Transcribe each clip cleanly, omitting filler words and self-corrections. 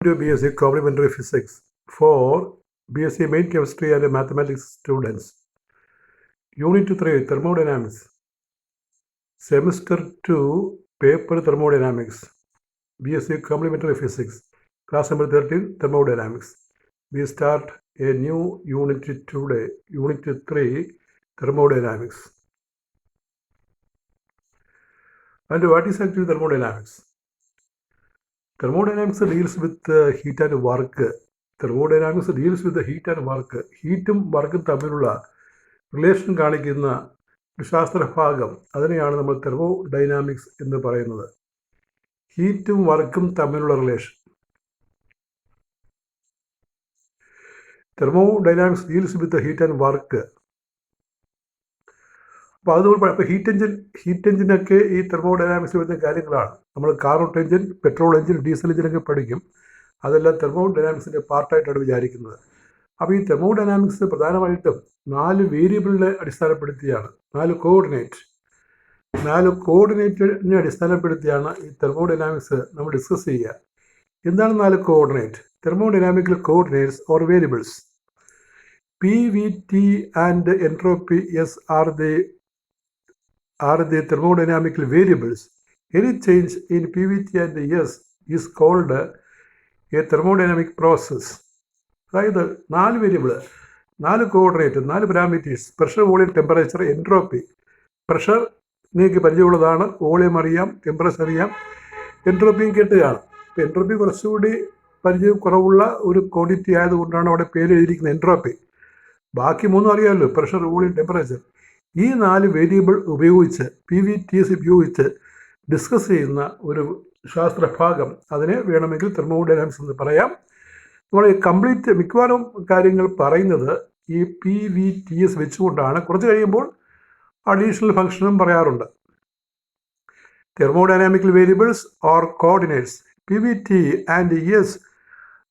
to BSc Complementary Physics for BSc Main Chemistry and Mathematics students. Unit 3 Thermodynamics. Semester 2 Paper Thermodynamics. BSc Complementary Physics. Class number 13 Thermodynamics. We start a new unit today. Unit 3 Thermodynamics. And what is actually thermodynamics? Thermodynamics deals with heat and work. Thermodynamics deals with the heat and work. ഹീറ്റും വർക്കും തമ്മിലുള്ള relation കാണിക്കുന്ന ഒരു ശാസ്ത്രഭാഗം, അതിനെയാണ് നമ്മൾ thermodynamics എന്ന് പറയുന്നത്. ഹീറ്റും വർക്കും തമ്മിലുള്ള relation. Thermodynamics deals with heat and work. അപ്പോൾ അതുപോലെ ഇപ്പോൾ ഹീറ്റ് എഞ്ചിനൊക്കെ ഈ തെർമോഡൈനാമിക്സ് വരുന്ന കാര്യങ്ങളാണ്. നമ്മൾ carbon engine, petrol engine, diesel എഞ്ചിനൊക്കെ പഠിക്കും. അതെല്ലാം തെർമോഡൈനാമിക്സിൻ്റെ പാർട്ടായിട്ടാണ് വിചാരിക്കുന്നത്. അപ്പോൾ ഈ തെർമോഡൈനാമിക്സ് പ്രധാനമായിട്ടും 4 വേരിയബിളിനെ അടിസ്ഥാനപ്പെടുത്തിയാണ്, 4 കോർഡിനേറ്റിനെ അടിസ്ഥാനപ്പെടുത്തിയാണ് ഈ തെർമോഡൈനാമിക്സ് നമ്മൾ ഡിസ്കസ് ചെയ്യുക. എന്താണ് 4 coordinate? Thermodynamical coordinates or variables. PVT and entropy S are the thermodynamical variables. Any change in PVT and S is called a thermodynamic process. അതായത് 4 variable, 4 coordinate, 4 parameters: pressure, volume, temperature, entropy. Pressure നിങ്ങൾക്ക് പരിചയമുള്ളതാണ്, volume അറിയാം, temperature അറിയാം, എൻട്രോപ്പിയും കേട്ടുകയാണ്. ഇപ്പോൾ entropy കുറച്ചുകൂടി പരിചയം കുറവുള്ള ഒരു quantity ആയതുകൊണ്ടാണ് അവിടെ പേര് എഴുതിയിരിക്കുന്നത് എൻട്രോപ്പി. ബാക്കി 3 അറിയാമല്ലോ, പ്രഷർ, വോളിയം, ടെമ്പറേച്ചർ. ഈ 4 വേരിയബിൾ ഉപയോഗിച്ച്, PVTs ഉപയോഗിച്ച് ഡിസ്കസ് ചെയ്യുന്ന ഒരു ശാസ്ത്രഭാഗം, അതിനെ വേണമെങ്കിൽ തെർമോഡൈനാമിക്സ് എന്ന് പറയാം. നമ്മൾ കംപ്ലീറ്റ് മിക്കവാറും കാര്യങ്ങൾ പറയുന്നത് ഈ PVTs വെച്ചുകൊണ്ടാണ്. കുറച്ച് കഴിയുമ്പോൾ അഡീഷണൽ ഫംഗ്ഷനും പറയാറുണ്ട്. Thermodynamical variables or coordinates PVT and S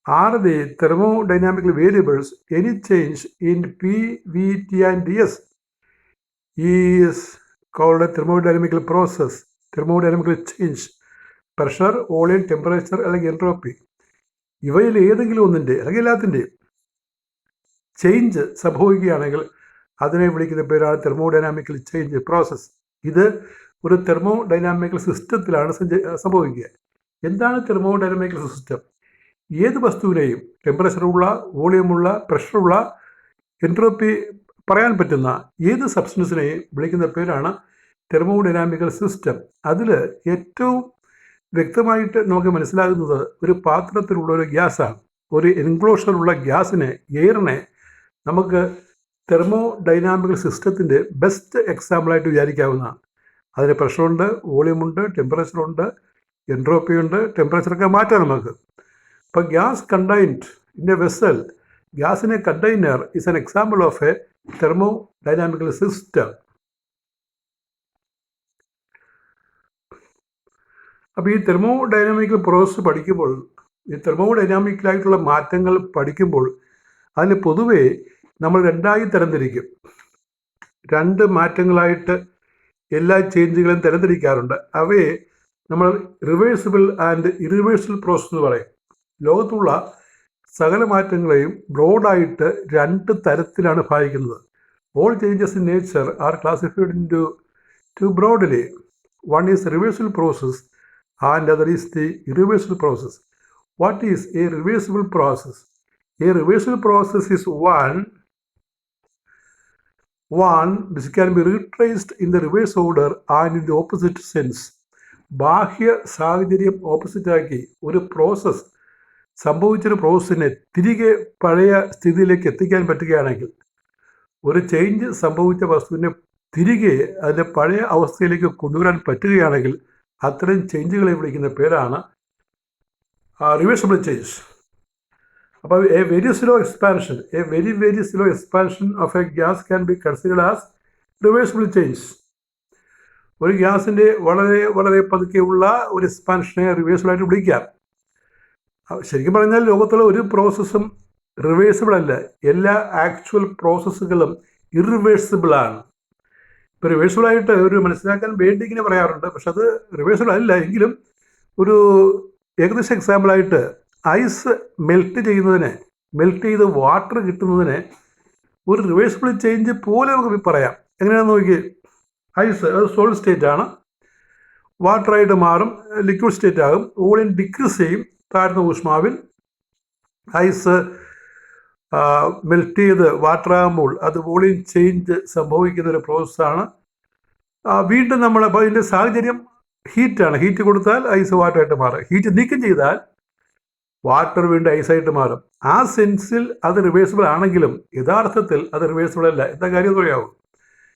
are the thermodynamical variables. Any change in PVT and S is called a thermodynamical process. Thermodynamical change. Pressure, volume, temperature അല്ലെങ്കിൽ എൻട്രോപ്പി, ഇവയിൽ ഏതെങ്കിലും ഒന്നിൻ്റെ അല്ലെങ്കിൽ എല്ലാത്തിൻ്റെയും ചേഞ്ച് സംഭവിക്കുകയാണെങ്കിൽ അതിനെ വിളിക്കുന്ന പേരാണ് തെർമോഡൈനാമിക്കൽ ചേഞ്ച് പ്രോസസ്സ്. ഇത് ഒരു തെർമോഡൈനാമിക്കൽ സിസ്റ്റത്തിലാണ് സംഭവിക്കുക. എന്താണ് തെർമോഡൈനാമിക്കൽ സിസ്റ്റം? ഏത് വസ്തുവിനെയും ടെമ്പറേച്ചറുള്ള, വോളിയമുള്ള, പ്രഷറുള്ള, എൻട്രോപ്പി പറയാൻ പറ്റുന്ന ഏത് സബ്സ്റ്റൻസിനെയും വിളിക്കുന്ന പേരാണ് തെർമോഡൈനാമിക്കൽ സിസ്റ്റം. അതിൽ ഏറ്റവും വ്യക്തമായിട്ട് നമുക്ക് മനസ്സിലാകുന്നത് ഒരു പാത്രത്തിലുള്ള ഒരു ഗ്യാസാണ്. ഒരു എൻക്ലോഷറുള്ള ഗ്യാസിനെ, എയറിനെ നമുക്ക് തെർമോഡൈനാമിക്കൽ സിസ്റ്റത്തിൻ്റെ ബെസ്റ്റ് എക്സാമ്പിളായിട്ട് വിചാരിക്കാവുന്നതാണ്. അതിന് പ്രഷറുണ്ട്, വോളിയമുണ്ട്, ടെമ്പറേച്ചറുണ്ട്, എൻട്രോപ്പിയുണ്ട്. ടെമ്പറേച്ചറൊക്കെ മാറ്റാം നമുക്ക്. അപ്പോൾ gas contained in a vessel, ഗ്യാസിനെ container is an example of a thermodynamical system. അപ്പോൾ ഈ തെർമോഡൈനാമിക്കൽ പ്രോസസ്സ് പഠിക്കുമ്പോൾ, ഈ തെർമോഡൈനാമിക്കലായിട്ടുള്ള മാറ്റങ്ങൾ പഠിക്കുമ്പോൾ അതിന് പൊതുവേ നമ്മൾ 2ആയി തരംതിരിക്കും. 2 മാറ്റങ്ങളായിട്ട് എല്ലാ ചേഞ്ചുകളും തരംതിരിക്കാറുണ്ട്. അവയെ നമ്മൾ റിവേഴ്സിബിൾ ആൻഡ് ഇറിവേഴ്സിബിൾ പ്രോസസ്സ് എന്ന് പറയും. ലോകത്തുള്ള സകല മാറ്റങ്ങളെയും ബ്രോഡായിട്ട് 2 തരത്തിലാണ് ഭാഗിക്കുന്നത്. All changes in nature are classified into broadly. One is reversible process and other is the irreversible process. What is a reversible process? A reversible process is one which can be retraced in the reverse order and in the opposite sense. ബാഹ്യ സാഹചര്യം ഓപ്പോസിറ്റാക്കി ഒരു process, സംഭവിച്ചൊരു പ്രോസസ്സിനെ തിരികെ പഴയ സ്ഥിതിയിലേക്ക് എത്തിക്കാൻ പറ്റുകയാണെങ്കിൽ, ഒരു change സംഭവിച്ച വസ്തുവിനെ തിരികെ അതിൻ്റെ പഴയ അവസ്ഥയിലേക്ക് കൊണ്ടുവരാൻ പറ്റുകയാണെങ്കിൽ അത്തരം ചേഞ്ചുകളെ വിളിക്കുന്ന പേരാണ് റിവേഴ്സിബിൾ ചേഞ്ച്. അപ്പോൾ A very slow expansion of a gas can be considered as reversible change. ഒരു ഗ്യാസിൻ്റെ വളരെ വളരെ പതുക്കെയുള്ള ഒരു എക്സ്പാൻഷനെ റിവേഴ്സിബിളായിട്ട് വിളിക്കാം. ശരിക്കും പറഞ്ഞാൽ ലോകത്തുള്ള ഒരു പ്രോസസ്സും റിവേഴ്സിബിൾ അല്ല. എല്ലാ ആക്ച്വൽ പ്രോസസ്സുകളും ഇറിവേഴ്സിബിളാണ്. ഇപ്പോൾ റിവേഴ്സിബിളായിട്ട് ഒരു മനസ്സിലാക്കാൻ വേണ്ടി ഇങ്ങനെ പറയാറുണ്ട്, പക്ഷെ അത് റിവേഴ്സിബിൾ അല്ല. എങ്കിലും ഒരു ഏകദേശം എക്സാമ്പിളായിട്ട് ഐസ് മെൽറ്റ് ചെയ്ത് വാട്ടർ കിട്ടുന്നതിന് ഒരു റിവേഴ്സിബിൾ ചേഞ്ച് പോലെ നമുക്ക് പറയാം. എങ്ങനെയാണെന്ന് നോക്കി, ഐസ് അത് സോളിഡ് സ്റ്റേറ്റ് ആണ്, വാട്ടറായിട്ട് മാറും, ലിക്വിഡ് സ്റ്റേറ്റ് ആകും, വോളിയം ഡിക്രീസ് ചെയ്യും. താഴ്ന്ന ഊഷ്മാവിൽ ഐസ് മെൽറ്റ് ചെയ്ത് വാട്ടറാകുമ്പോൾ അത് വോളിയം ചേഞ്ച് സംഭവിക്കുന്ന ഒരു പ്രോസസ്സാണ്. വീണ്ടും നമ്മൾ അപ്പോൾ അതിൻ്റെ സാഹചര്യം ഹീറ്റാണ്. ഹീറ്റ് കൊടുത്താൽ ഐസ് വാട്ടറായിട്ട് മാറും, ഹീറ്റ് നീക്കം ചെയ്താൽ വാട്ടർ വീണ്ടും ഐസായിട്ട് മാറും. ആ സെൻസിൽ അത് റിവേഴ്സിബിൾ ആണെങ്കിലും യഥാർത്ഥത്തിൽ അത് റിവേഴ്സിബിൾ അല്ല. എന്താ കാര്യം പറയാമോ?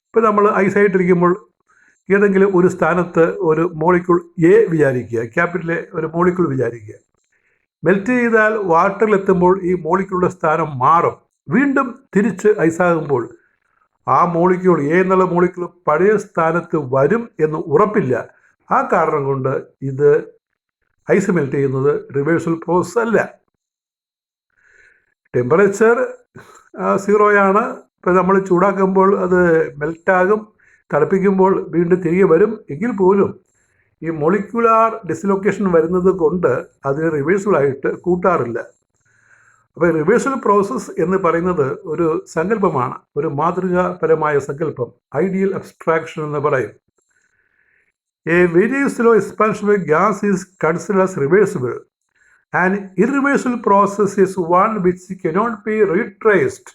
ഇപ്പോൾ നമ്മൾ ഐസായിട്ടിരിക്കുമ്പോൾ ഏതെങ്കിലും ഒരു സ്ഥാനത്ത് ഒരു മോളിക്യൂൾ എ വിചാരിക്കുക, ക്യാപിറ്റൽ എ ഒരു മോളിക്യൂൾ വിചാരിക്കുക. മെൽറ്റ് ചെയ്താൽ വാട്ടറിലെത്തുമ്പോൾ ഈ മോളിക്യൂളുടെ സ്ഥാനം മാറും. വീണ്ടും തിരിച്ച് ഐസാകുമ്പോൾ ആ മോളിക്യൂൾ എ എന്നുള്ള മോളിക്യൂൾ പഴയ സ്ഥാനത്ത് വരും എന്ന് ഉറപ്പില്ല. ആ കാരണം കൊണ്ട് ഇത് ഐസ് മെൽറ്റ് ചെയ്യുന്നത് റിവേഴ്സൽ പ്രോസസ് അല്ല. ടെമ്പറേച്ചർ 0 ആണ്. ഇപ്പോൾ നമ്മൾ ചൂടാക്കുമ്പോൾ അത് മെൽറ്റാകും, തണുപ്പിക്കുമ്പോൾ വീണ്ടും തിരികെ വരും. എങ്കിൽ പോലും ഈ മോളിക്യുലാർ ഡിസ്ലൊക്കേഷൻ വരുന്നത് കൊണ്ട് അതിന് റിവേഴ്സിബിളായിട്ട് കൂട്ടാറില്ല. അപ്പോൾ റിവേഴ്സൽ പ്രോസസ്സ് എന്ന് പറയുന്നത് ഒരു സങ്കല്പമാണ്, ഒരു മാതൃകാപരമായ സങ്കല്പം, ഐഡിയൽ അബ്സ്ട്രാക്ഷൻ എന്ന് പറയും. A very slow expansion of a gas is considered as reversible. An irreversible process is one which cannot be retraced.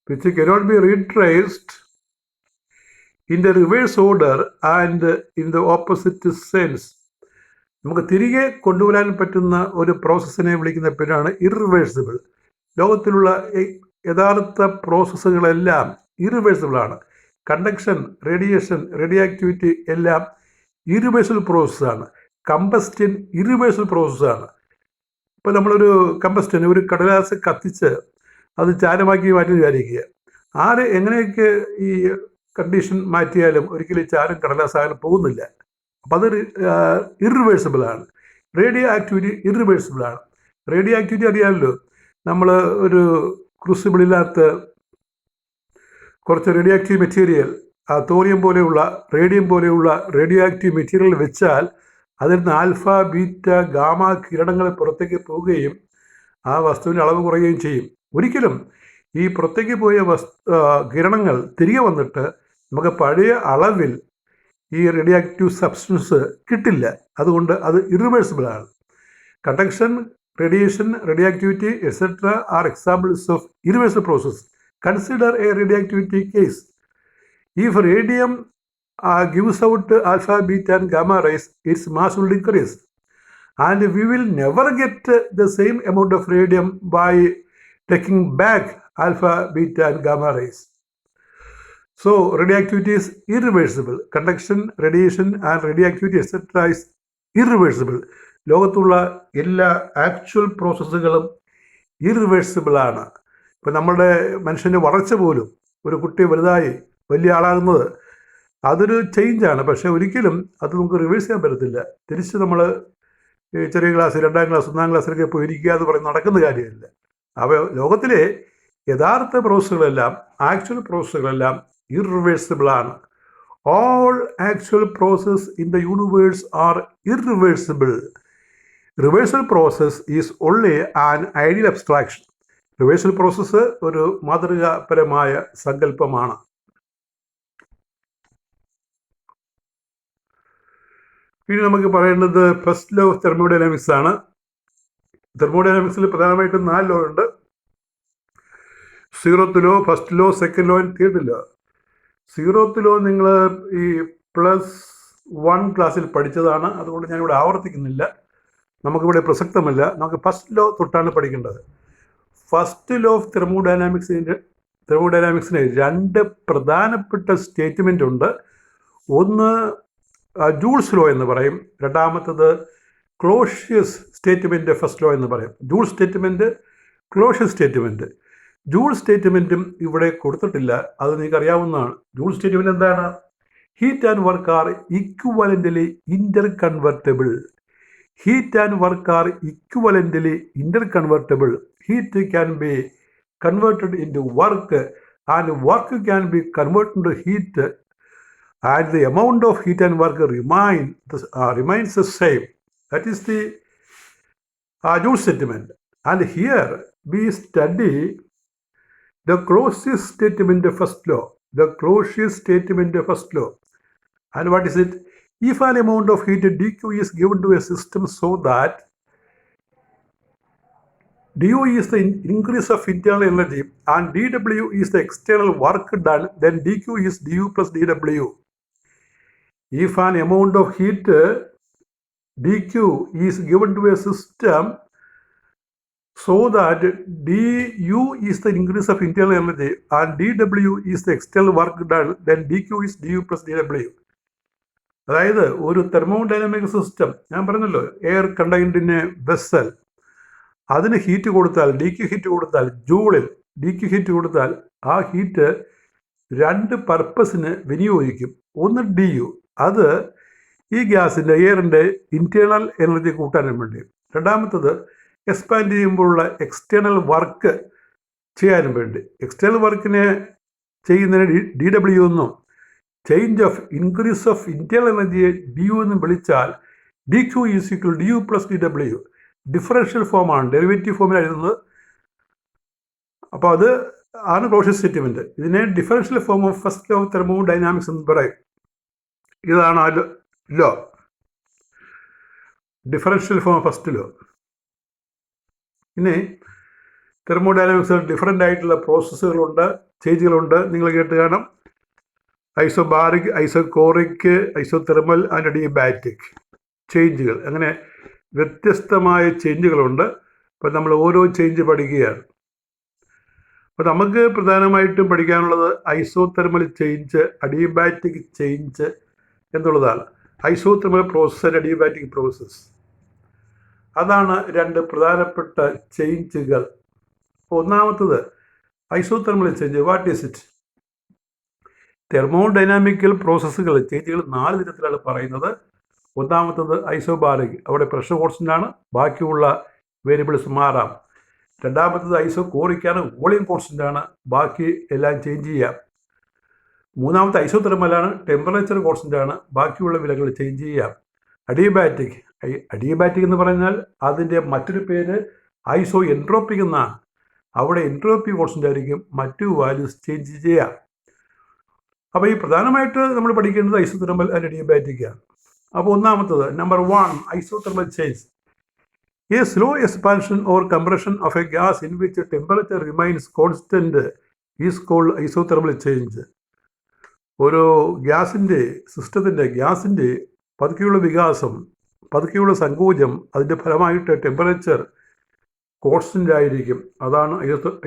Which cannot be retraced in the reverse order and in the opposite sense. നമുക്ക് തിരികെ കൊണ്ടുവരാൻ പറ്റുന്ന ഒരു പ്രോസസ്സിനെ വിളിക്കുന്ന പേരാണ് irreversible. ലോകത്തിലുള്ള യഥാർത്ഥ പ്രോസസ്സുകളെല്ലാം ഇറിവേഴ്സിബിളാണ്. Conduction, radiation, റേഡിയോആക്ടിവിറ്റി എല്ലാം ഇറിവേഴ്സിബിൾ പ്രോസസ്സാണ്. കമ്പസ്റ്റൻ ഇറിവേഴ്സിബിൾ പ്രോസസ്സാണ്. ഇപ്പോൾ നമ്മളൊരു കമ്പസ്റ്റൻ, ഒരു കടലാസ് കത്തിച്ച് അത് ചാരമാക്കി മാറ്റി വിചാരിക്കുക. എങ്ങനെയൊക്കെ ഈ കണ്ടീഷൻ മാറ്റിയാലും ഒരിക്കലും ചാരം കടലാസാകാൻ പോകുന്നില്ല. അപ്പം അത് ഇറിവേഴ്സിബിളാണ്. റേഡിയോ ആക്ടിവിറ്റി ഇറിവേഴ്സിബിളാണ്. റേഡിയോ ആക്ടിവിറ്റി അറിയാമല്ലോ, നമ്മൾ ഒരു ക്രൂസിബിളിനകത്ത് കുറച്ച് റേഡിയോ ആക്റ്റീവ് മെറ്റീരിയൽ, തോറിയം പോലെയുള്ള റേഡിയം പോലെയുള്ള റേഡിയോ ആക്റ്റീവ് മെറ്റീരിയൽ വെച്ചാൽ അതിൽ നിന്ന് ആൽഫ, ബീറ്റ, ഗാമ കിരണങ്ങൾ പുറത്തേക്ക് പോവുകയും ആ വസ്തുവിൻ്റെ അളവ് കുറയുകയും ചെയ്യും. ഒരിക്കലും ഈ പുറത്തേക്ക് പോയ കിരണങ്ങൾ തിരികെ വന്നിട്ട് നമുക്ക് പഴയ അളവിൽ ഈ റേഡിയോ ആക്റ്റീവ് സബ്സ്റ്റൻസ് കിട്ടില്ല. അതുകൊണ്ട് അത് ഇറിവേഴ്സിബിളാണ്. Conduction, radiation, radioactivity, etc. are examples of irreversible process. Consider a radioactivity case. If radium gives out alpha, beta and gamma rays, its mass will decrease. And we will never get the same amount of radium by taking back alpha, beta and gamma rays. So radioactivity is irreversible. Conduction, radiation and radioactivity, etc. is irreversible. ലോകത്തുള്ള എല്ലാ actual പ്രോസസ്സുകളും ഇറിവേഴ്സിബിളാണ്. ഇപ്പം നമ്മുടെ മനുഷ്യൻ്റെ വളർച്ച പോലും, ഒരു കുട്ടി വലുതായി വലിയ ആളാകുന്നത് അതൊരു ചേഞ്ചാണ്. പക്ഷേ ഒരിക്കലും അത് നമുക്ക് റിവേഴ്സ് ചെയ്യാൻ പറ്റത്തില്ല. തിരിച്ച് നമ്മൾ ചെറിയ ക്ലാസ്, 2ാം ക്ലാസ്, 1ാം ക്ലാസ്സിലൊക്കെ പോയിരിക്കുക എന്ന് പറഞ്ഞ് നടക്കുന്ന കാര്യമില്ല. അപ്പോൾ ലോകത്തിലെ യഥാർത്ഥ പ്രോസസ്സുകളെല്ലാം, actual പ്രോസസ്സുകളെല്ലാം ഇറിവേഴ്സിബിളാണ്. All actual processes in the universe are irreversible. Reversal process is only an ideal abstraction. Reversal process ഒരു മാതൃകാപരമായ സങ്കല്പമാണ്. ഇനി നമുക്ക് പറയേണ്ടത് ഫസ്റ്റ് ലോ ഓഫ് തെർമോഡൈനാമിക്സ് ആണ്. തെർമോഡൈനാമിക്സിൽ പ്രധാനമായിട്ടും 4 ലോ ഉണ്ട്. 0th law, first law, second law, third law. 0th law നിങ്ങൾ ഈ +1 ക്ലാസ്സിൽ പഠിച്ചതാണ്, അതുകൊണ്ട് ഞാനിവിടെ ആവർത്തിക്കുന്നില്ല, നമുക്കിവിടെ പ്രസക്തമല്ല. നമുക്ക് ഫസ്റ്റ് ലോ തൊട്ടാണ് പഠിക്കേണ്ടത്. ഫസ്റ്റ് ലോ ഓഫ് തെർമോഡൈനാമിക്സിന് 2 പ്രധാനപ്പെട്ട സ്റ്റേറ്റ്മെൻ്റ് ഉണ്ട്. ഒന്ന് ജൂൾസ് ലോ എന്ന് പറയും, രണ്ടാമത്തത് ക്ലോഷ്യസ് സ്റ്റേറ്റ്മെൻറ്റ് ഫസ്റ്റ് ലോ എന്ന് പറയും. Joule's statement, Clausius statement. Joule സ്റ്റേറ്റ്മെൻറ്റും ഇവിടെ കൊടുത്തിട്ടില്ല, അത് നിങ്ങൾക്ക് അറിയാവുന്നതാണ്. ജൂൾ സ്റ്റേറ്റ്മെൻറ്റ് എന്താണ്? Heat and work are equivalently interconvertible. Heat and work are equivalently interconvertible. Heat can be converted into work and work can be converted into heat. and the amount of heat and work remains the same. That is the Joule statement. And here we study the Clausius statement first law. The Clausius statement first law. And what is it? If an amount of heat dq is given to a system so that du is the increase of internal energy and dw is the external work done, then dq is du plus dw. If an amount of heat dq is given to a system so that du is the increase of internal energy and dw is the external work done, then dq is du plus dw. അതായത് ഒരു thermodynamic system, ഞാൻ പറഞ്ഞല്ലോ air contained in a vessel, അതിന് heat കൊടുത്താൽ DQ heat കൊടുത്താൽ ജൂളിൽ DQ heat കൊടുത്താൽ ആ heat രണ്ട് പർപ്പസിന് വിനിയോഗിക്കും. ഒന്ന് ഡി യു, അത് ഈ ഗ്യാസിൻ്റെ എയറിൻ്റെ ഇൻറ്റേർണൽ എനർജി കൂട്ടാനും വേണ്ടി. രണ്ടാമത്തത് എക്സ്പാൻഡ് ചെയ്യുമ്പോഴുള്ള എക്സ്റ്റേണൽ വർക്ക് ചെയ്യാനും വേണ്ടി. എക്സ്റ്റേണൽ വർക്കിനെ ചെയ്യുന്നതിന് ഡി ഡബ്ല്യു എന്നും change of increase of internal എനർജിയെ ഡി യു എന്നും വിളിച്ചാൽ D Q is equal D U plus D W. Differential ഫോമാണ്, ഡെറിവേറ്റീവ് ഫോമിൽ എഴുതുന്നത്. അപ്പോൾ അത് ആണ് ക്ലോഷ്യസ് സ്റ്റേറ്റ്മെൻറ്റ്. ഇതിനെ differential form of first law of thermodynamics എന്ന് പറയും. ഇതാണ് ആ law, differential form of first law. ഇനി തെർമോഡൈനാമിക്സിൽ ഡിഫറൻ്റ് ആയിട്ടുള്ള പ്രോസസ്സുകളുണ്ട്, ചേഞ്ചുകളുണ്ട്. നിങ്ങൾ കേട്ട് കാണാം. Isobaric, isochoric, isothermal and adiabatic ചേഞ്ചുകൾ. അങ്ങനെ വ്യത്യസ്തമായ ചേഞ്ചുകളുണ്ട്. അപ്പോൾ നമ്മൾ ഓരോ ചേഞ്ച് പഠിക്കുകയാണ്. അപ്പോൾ നമുക്ക് പ്രധാനമായിട്ടും പഠിക്കാനുള്ളത് ഐസോതെർമൽ ചേഞ്ച്, അഡിയബാറ്റിക് ചേഞ്ച് എന്നുള്ളതാണ്. Isothermal process and adiabatic process, അതാണ് രണ്ട് പ്രധാനപ്പെട്ട ചേഞ്ചുകൾ. ഒന്നാമത്തത് isothermal change. What is it? Thermodynamical പ്രോസസ്സുകൾ ചേഞ്ചുകൾ 4 വിധത്തിലാണ് പറയുന്നത്. ഒന്നാമത്തത് ഐസോബാറിക്, അവിടെ പ്രഷർ കോൺസ്റ്റൻ്റ് ആണ്, ബാക്കിയുള്ള വേരിയബിൾസ് മാറാം. രണ്ടാമത്തത് ഐസോകോറിക്കാണ്, വോളിയം കോൺസ്റ്റൻ്റ് ആണ്, ബാക്കി എല്ലാം ചേഞ്ച് ചെയ്യാം. മൂന്നാമത്തെ ഐസോതെർമലാണ്, ടെമ്പറേച്ചർ കോൺസ്റ്റൻ്റ് ആണ്, ബാക്കിയുള്ള വിലകൾ ചേഞ്ച് ചെയ്യാം. അഡിയബാറ്റിക്, അഡിയബാറ്റിക് എന്ന് പറഞ്ഞാൽ അതിൻ്റെ മറ്റൊരു പേര് ഐസോ എൻട്രോപ്പിക് എന്നാണ്. അവിടെ എൻട്രോപ്പി കോൺസ്റ്റൻ്റ് ആയിരിക്കും, മറ്റു വാല്യൂസ് ചേഞ്ച് ചെയ്യാം. അപ്പോൾ ഈ പ്രധാനമായിട്ട് നമ്മൾ പഠിക്കേണ്ടത് ഐസോതെർമൽ ആൻഡ് അഡിയബാറ്റിക്കാണ്. അപ്പോൾ ഒന്നാമത്തത് number 1, isothermal change. A slow expansion or compression of a gas in which temperature remains constant is called isothermal change. ഒരു ഗ്യാസിൻ്റെ പതുക്കെയുള്ള വികാസം, പതുക്കെയുള്ള സങ്കോചം, അതിൻ്റെ ഫലമായിട്ട് ടെമ്പറേച്ചർ കോൺസ്റ്റൻ്റ് ആയിരിക്കും. അതാണ്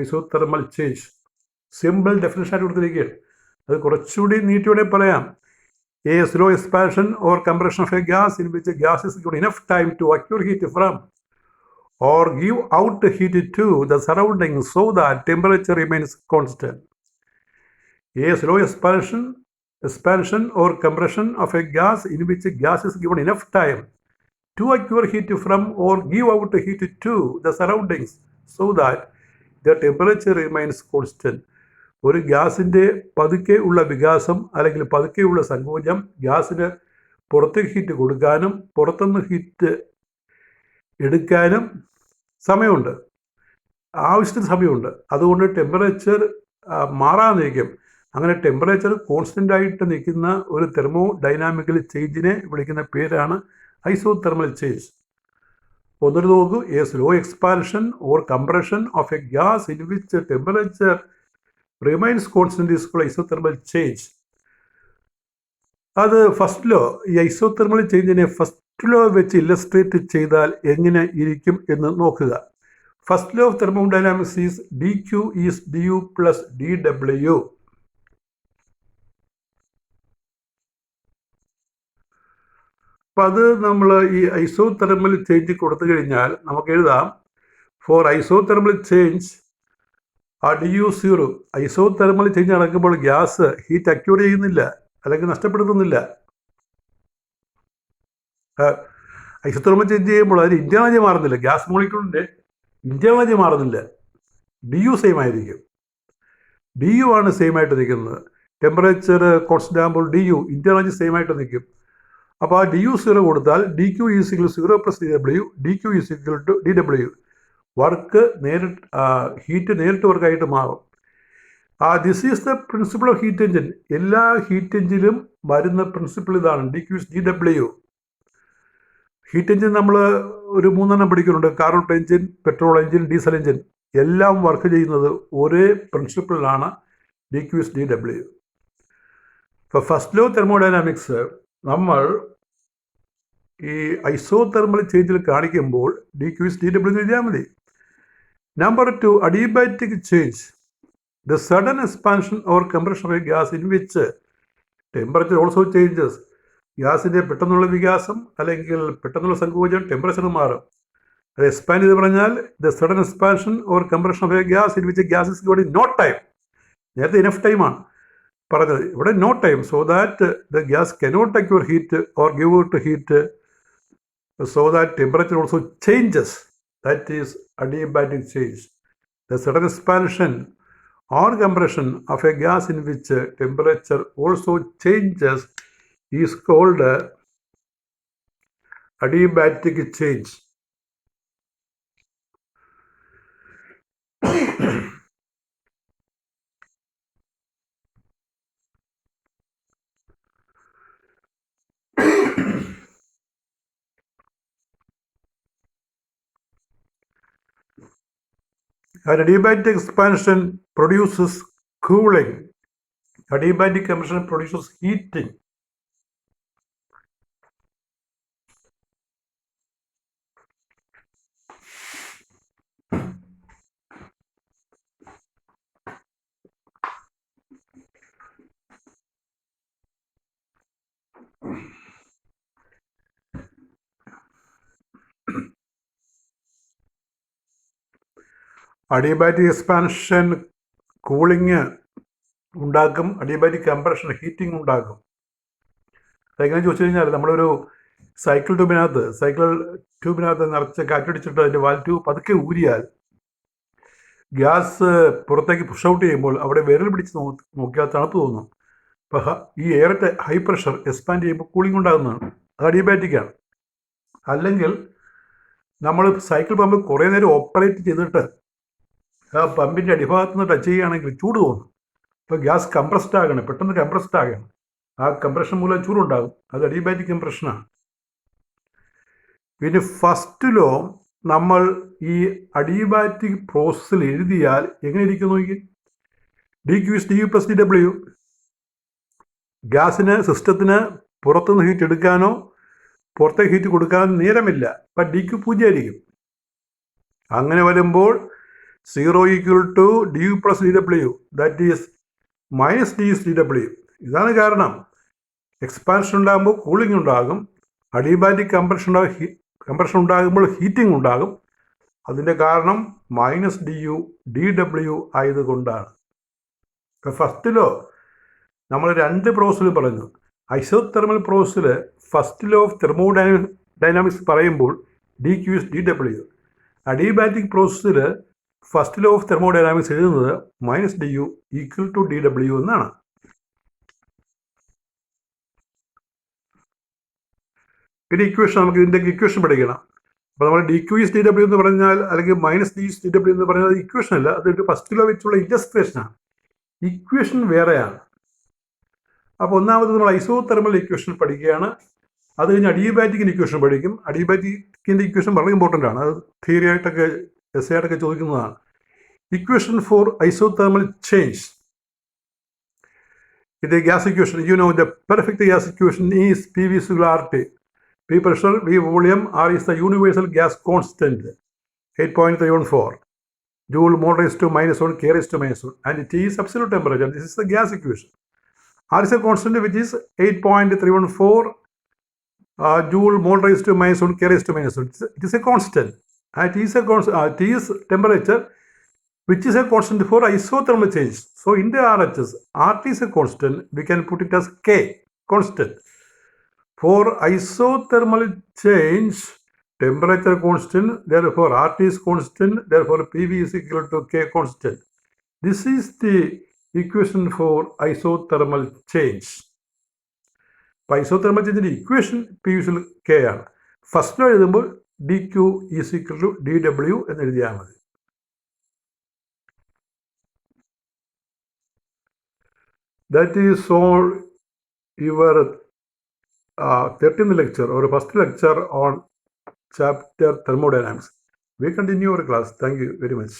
ഐസോതെർമൽ ചേഞ്ച്. സിമ്പിൾ ഡെഫിനിഷൻ ആയിട്ട് കൊടുത്തിരിക്കുകയാണ്. അത് കുറച്ചുകൂടി നീട്ടിയോടെ പറയാം. A slow expansion or compression of a gas in which a gas is given enough time to acquire heat from or give out heat to the surroundings so that temperature remains constant. A slow expansion or compression of a gas in which a gas is given enough time to acquire heat from or give out heat to the surroundings so that the temperature remains constant. ഒരു ഗ്യാസിൻ്റെ പതുക്കെ ഉള്ള വികാസം അല്ലെങ്കിൽ പതുക്കെയുള്ള സങ്കോചം ഗ്യാസിന് പുറത്തേക്ക് heat കൊടുക്കാനും പുറത്തുനിന്ന് ഹീറ്റ് എടുക്കാനും സമയമുണ്ട്, ആവശ്യത്തിന് സമയമുണ്ട്. അതുകൊണ്ട് ടെമ്പറേച്ചർ മാറാതിരിക്കും. അങ്ങനെ ടെമ്പറേച്ചർ കോൺസ്റ്റൻ്റ് ആയിട്ട് നിൽക്കുന്ന ഒരു തെർമോ ഡൈനാമിക്കൽ ചേഞ്ചിനെ വിളിക്കുന്ന പേരാണ് ഐസോതെർമൽ ചേഞ്ച്. ഒന്നൊരു നോക്കൂ. A slow expansion or compression of a gas in which temperature remains constant is called isothermal change. അത് ഫസ്റ്റ് ലോ. ഈ ഐസോതെർമൽ ചേഞ്ചിനെ ഫസ്റ്റ് ലോ വെച്ച് ഇല്ലസ്ട്രേറ്റ് ചെയ്താൽ എങ്ങനെ ഇരിക്കും എന്ന് നോക്കുക. First law of thermodynamics is D Q is D U plus D W. അപ്പം അത് നമ്മൾ ഈ ഐസോതെർമൽ ചേഞ്ച് കൊടുത്തു കഴിഞ്ഞാൽ നമുക്ക് എഴുതാം, for isothermal change DU0. Isothermal change നടക്കുമ്പോൾ ഗ്യാസ് ഹീറ്റ് അക്യൂർ ചെയ്യുന്നില്ല അല്ലെങ്കിൽ നഷ്ടപ്പെടുത്തുന്നില്ല. ഐസോതെർമൽ ചേഞ്ച് ചെയ്യുമ്പോൾ അതിന് ഇന്റേണൽ എനർജി മാറുന്നില്ല, ഗ്യാസ് മോളിക്യൂളിൻ്റെ ഇന്റേണൽ എനർജി മാറുന്നില്ല. DU സെയിം ആയിരിക്കും. DU ആണ് സെയിം ആയിട്ട് നിൽക്കുന്നത്. ടെമ്പറേച്ചർ കോൺസ്റ്റൻ്റ് ആകുമ്പോൾ ഡി യു ഇൻ്റർണൽ സെയിം ആയിട്ട് നിൽക്കും. അപ്പോൾ ആ ഡി യു 0 കൊടുത്താൽ D Q is equal 0 plus D W, D Q is equal to D W. Work നേരിട്ട് ഹീറ്റ് നേരിട്ട് വർക്കായിട്ട് മാറും. This is the principle of heat engine. എല്ലാ ഹീറ്റ് എഞ്ചിനും വരുന്ന പ്രിൻസിപ്പിൾ ഇതാണ്, D Q is D W. Heat engine നമ്മൾ ഒരു 3 പഠിക്കുന്നുണ്ട്. Carbon engine, petrol engine, diesel engine എല്ലാം വർക്ക് ചെയ്യുന്നത് ഒരേ പ്രിൻസിപ്പിളിലാണ്, D Q is D W. ഇപ്പോൾ ഫസ്റ്റ് ലോ തെർമോഡൈനാമിക്സ് നമ്മൾ ഈ ഐസോതെർമൽ ചേഞ്ചിൽ കാണിക്കുമ്പോൾ D Q is D W എഴുതിയാൽ മതി. Number 2, adiabatic change, the sudden expansion or compression of a gas in which temperature also changes. ഗ്യാസിൻ്റെ പെട്ടെന്നുള്ള വികാസം അല്ലെങ്കിൽ പെട്ടെന്നുള്ള സങ്കോചം ടെമ്പറേച്ചർ മാറും. അത് എക്സ്പാൻഡ് ചെയ്ത് പറഞ്ഞാൽ the sudden expansion or compression of a gas in which gas is given in no time. നേരത്തെ ഇനഫ് ടൈമാണ് പറഞ്ഞത്, ഇവിടെ no time. So that the gas cannot acquire heat or give out heat, so that temperature also changes. That is adiabatic change. The sudden expansion or compression of a gas in which temperature also changes is called adiabatic change. Adiabatic expansion produces cooling. Adiabatic compression produces heating. Adiabatic expansion cooling ഉണ്ടാക്കും, adiabatic compression heating ഉണ്ടാക്കും. അതെങ്ങനെ ചോദിച്ചു കഴിഞ്ഞാൽ നമ്മളൊരു cycle ട്യൂബിനകത്ത് നിറച്ച് കാറ്റടിച്ചിട്ട് അതിൻ്റെ വാൽ tube പതുക്കെ ഊരിയാൽ ഗ്യാസ് പുറത്തേക്ക് പുഷ് ഔട്ട് ചെയ്യുമ്പോൾ അവിടെ വിരൽ പിടിച്ച് നോക്കിയാൽ തണുപ്പ് തോന്നും. അപ്പോൾ ഈ എയറിൻ്റെ ഹൈ പ്രഷർ എക്സ്പാൻഡ് ചെയ്യുമ്പോൾ കൂളിംഗ് ഉണ്ടാകുന്നതാണ്. അത് അഡിയബാറ്റിക്കാണ്. അല്ലെങ്കിൽ നമ്മൾ സൈക്കിൾ പമ്പ് കുറേ നേരം ഓപ്പറേറ്റ് ചെയ്തിട്ട് ആ പമ്പിൻ്റെ അടിഭാഗത്ത് നിന്ന് ടച്ച് ചെയ്യുകയാണെങ്കിൽ ചൂട് തോന്നും. ഇപ്പോൾ ഗ്യാസ് കംപ്രസ്ഡ് ആകണം, പെട്ടെന്ന് കംപ്രസ്ഡ് ആകണം. ആ കംപ്രഷൻ മൂലം ചൂടുണ്ടാകും. അത് അഡിയബാറ്റിക് കംപ്രഷനാണ്. പിന്നെ ഫസ്റ്റ് ലോ നമ്മൾ ഈ അഡിയബാറ്റിക് പ്രോസസ്സിൽ എഴുതിയാൽ എങ്ങനെ ഇരിക്കും നോക്കി. D Q is D U plus D W. ഗ്യാസിന് സിസ്റ്റത്തിന് പുറത്തുനിന്ന് ഹീറ്റ് എടുക്കാനോ പുറത്തേക്ക് ഹീറ്റ് കൊടുക്കാനോ നേരമില്ല. അപ്പം ഡി ക്യു 0 ആയിരിക്കും. അങ്ങനെ വരുമ്പോൾ 0 equal to du plus dw, that is minus d is dw. ഇതാണ് കാരണം. എക്സ്പാൻഷൻ ഉണ്ടാകുമ്പോൾ കൂളിംഗ് ഉണ്ടാകും, അഡിയബാറ്റിക് കംപ്രഷൻ ഉണ്ടാകുമ്പോൾ ഹീറ്റിംഗ് ഉണ്ടാകും. അതിൻ്റെ കാരണം minus D U D W ആയതുകൊണ്ടാണ്. ഫസ്റ്റ് ലോ നമ്മൾ 2 പ്രോസസ്സിൽ പറഞ്ഞു. ഐസോതെർമൽ പ്രോസസ്സിൽ ഫസ്റ്റ് ലോ ഓഫ് തെർമോഡൈനാമിക്സ് പറയുമ്പോൾ D Q is D W. Adiabatic പ്രോസസ്സിൽ ഫസ്റ്റ് ലോ ഓഫ് തെർമോഡൈനാമിക്സ് എഴുതുന്നത് minus D U equal to D W എന്നാണ്. പിന്നെ ഇക്വേഷൻ, നമുക്ക് ഇതിൻ്റെ ഇക്വേഷൻ പഠിക്കണം. അപ്പോൾ നമ്മൾ D Q is D W എന്ന് പറഞ്ഞാൽ അല്ലെങ്കിൽ minus D is D W എന്ന് പറഞ്ഞാൽ ഇക്വേഷൻ അല്ല, അതൊരു ഫസ്റ്റ് ലോ വെച്ചുള്ള ഇൻറ്റഗ്രേഷനാണ്. ഇക്വേഷൻ വേറെയാണ്. അപ്പോൾ ഒന്നാമത് നമ്മൾ ഐസോതെർമൽ ഇക്വേഷൻ പഠിക്കുകയാണ്. അത് കഴിഞ്ഞ് അഡിയബാറ്റിക്കിൻ്റെ ഇക്വേഷൻ പഠിക്കും. അഡിയബാറ്റിക്കിൻ്റെ ഇക്വേഷൻ വളരെ ഇമ്പോർട്ടൻ്റ് ആണ്. അത് തിയറി ആയിട്ടൊക്കെ എസ് ആയിട്ടൊക്കെ ചോദിക്കുന്നതാണ്. Equation for isothermal change. ഇത് gas equation. You know the perfect gas equation is P V singularity, P pressure, V volume, R is the universal gas constant 8.314 joule mole raised to -1 K raised to -1, and T is absolute temperature. This is the gas equation. R is a constant which is 8.314 joule mole raised to -1 K raised to -1. It is a constant. And T is temperature which is a constant for isothermal change. So in the RHS, RT is a constant. We can put it as K constant. For isothermal change, temperature constant, therefore RT is constant, therefore PV is equal to K constant. This is the equation for isothermal change. അപ്പോൾ isothermal ചേഞ്ചിൻ്റെ equation P usual K ആണ്. First law എഴുതുമ്പോൾ D Q is equal to D W എന്ന് എഴുതിയാൽ മതി. That is all your 13th lecture or first lecture on chapter thermodynamics. We continue our class. Thank you very much.